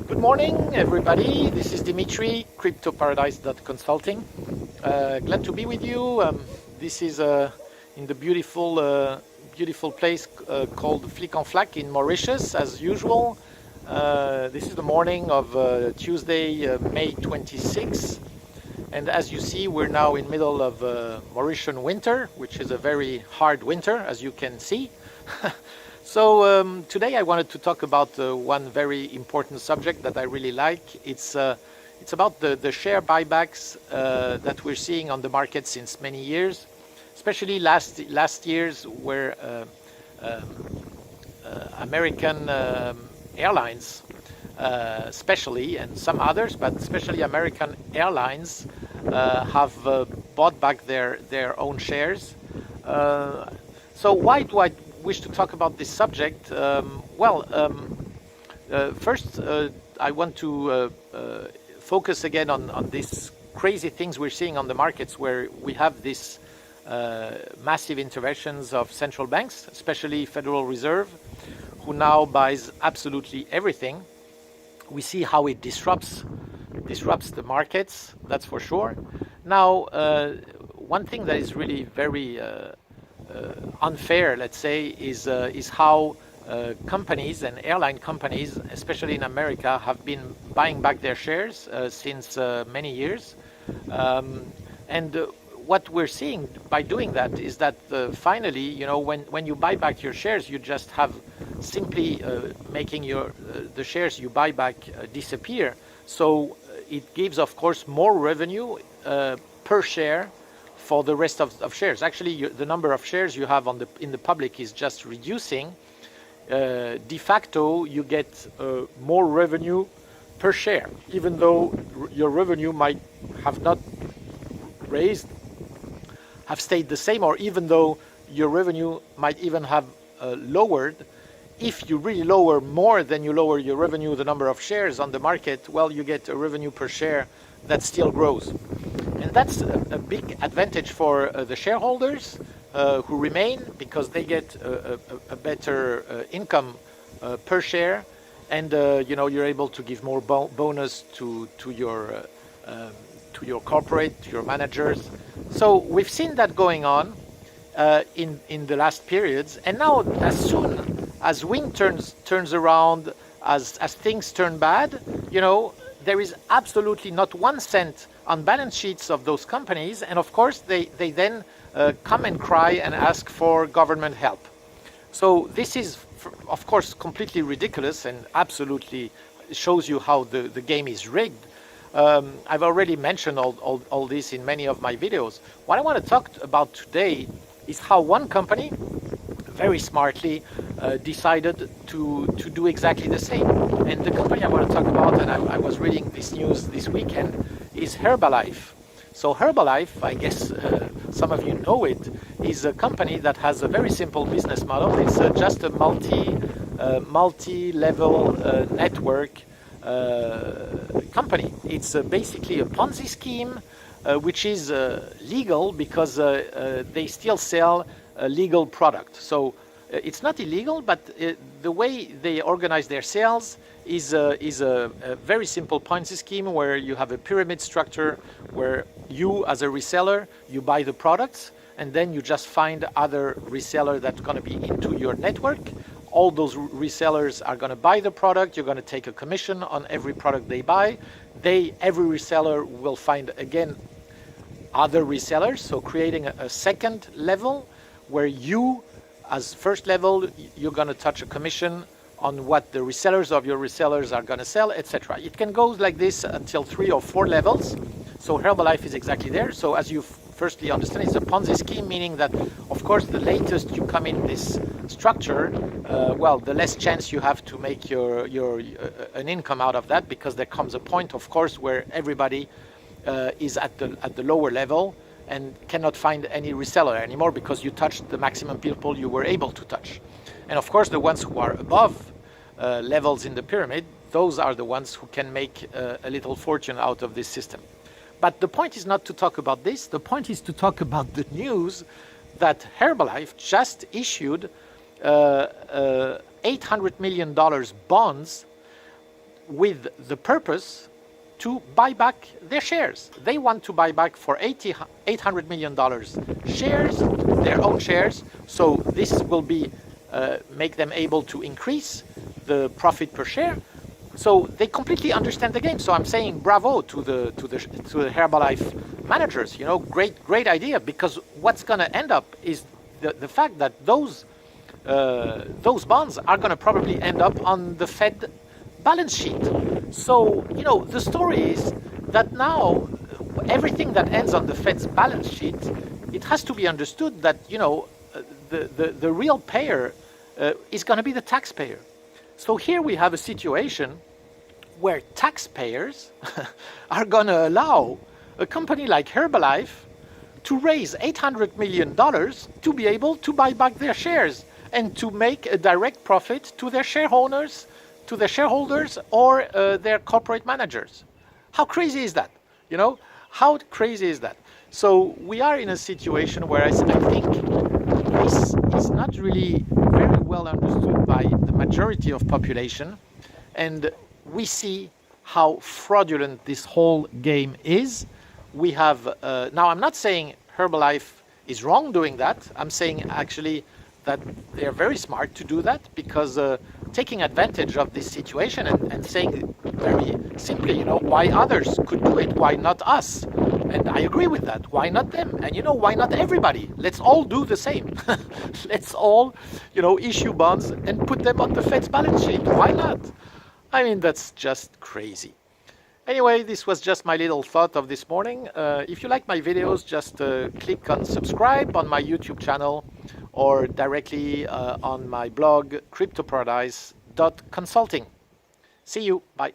Good morning, everybody. This is Dimitri, CryptoParadise.consulting. Glad to be with you. This is in the beautiful place called Flic en Flac in Mauritius, as usual. This is the morning of Tuesday, May 26th. And as you see, we're now in middle of Mauritian winter, which is a very hard winter, as you can see. So today I wanted to talk about one very important subject that I really like. It's about the share buybacks that we're seeing on the market since many years, especially last year's, where American airlines, especially, and some others, but especially American airlines, have bought back their own shares. So why do I wish to talk about this subject? First, I want to focus again on these crazy things we're seeing on the markets, where we have these massive interventions of central banks, especially Federal Reserve, who now buys absolutely everything. We see how it disrupts the markets, that's for sure. Now, one thing that is really very unfair, let's say, is how companies and airline companies, especially in America, have been buying back their shares since many years. And what we're seeing by doing that is that finally, you know, when you buy back your shares, you just have simply making the shares you buy back disappear. So it gives, of course, more revenue per share for the rest of shares. Actually, the number of shares you have in the public is just reducing. De facto, you get more revenue per share, even though your revenue might have not have stayed the same, or even though your revenue might even have lowered. If you really lower more than you lower your revenue, the number of shares on the market, well, you get a revenue per share that still grows. And that's a big advantage for the shareholders who remain, because they get a better income per share, and you know, you're able to give more bonus to your corporate, to your managers. So we've seen that going on in the last periods, and now as soon as wind turns around, as things turn bad, you know, there is absolutely not 1 cent on balance sheets of those companies, and of course they then come and cry and ask for government help. So this is, of course, completely ridiculous, and absolutely shows you how the game is rigged. I've already mentioned all this in many of my videos. What I want to talk about today is how one company very smartly decided to do exactly the same. And the company I want to talk about, and I was reading this news this weekend, is Herbalife. So Herbalife, I guess some of you know it, is a company that has a very simple business model. It's just a multi-level network company. It's basically a Ponzi scheme, which is legal because they still sell a legal product. So it's not illegal, but the way they organize their sales is a very simple Ponzi scheme, where you have a pyramid structure, where you, as a reseller, you buy the products, and then you just find other reseller that's going to be into your network. All those resellers are going to buy the product. You're going to take a commission on every product they buy. Every reseller will find, again, other resellers, so creating a second level, where you, as first level, you're going to touch a commission on what the resellers of your resellers are going to sell, etc. It can go like this until 3 or 4 levels. So Herbalife is exactly there. So as you firstly understand, it's a Ponzi scheme, meaning that, of course, the latest you come in this structure, well, the less chance you have to make an income out of that, because there comes a point, of course, where everybody is at the lower level and cannot find any reseller anymore, because you touched the maximum people you were able to touch. And of course, the ones who are above levels in the pyramid, those are the ones who can make a little fortune out of this system. But the point is not to talk about this. The point is to talk about the news that Herbalife just issued $800 million bonds with the purpose to buy back their shares. They want to buy back for $800 million shares, their own shares. So this will be make them able to increase the profit per share. So they completely understand the game. So I'm saying bravo to the Herbalife managers. You know, great idea, because what's going to end up is the fact that those bonds are going to probably end up on the Fed balance sheet. So, you know, the story is that now everything that ends on the Fed's balance sheet, it has to be understood that, you know, the real payer is going to be the taxpayer. So here we have a situation where taxpayers are going to allow a company like Herbalife to raise $800 million to be able to buy back their shares and to make a direct profit to their shareholders, or their corporate managers. How crazy is that? You know, how crazy is that? So we are in a situation where I think this is not really very well understood by the majority of population, and we see how fraudulent this whole game is. We have now, I'm not saying Herbalife is wrong doing that. I'm saying actually that they're very smart to do that, because taking advantage of this situation and saying very simply, you know, why others could do it, why not us? And I agree with that. Why not them? And, you know, why not everybody? Let's all do the same. Let's all, you know, issue bonds and put them on the Fed's balance sheet. Why not? I mean, that's just crazy. Anyway, this was just my little thought of this morning. If you like my videos, just click on subscribe on my YouTube channel, or directly on my blog, cryptoparadise.consulting. See you. Bye.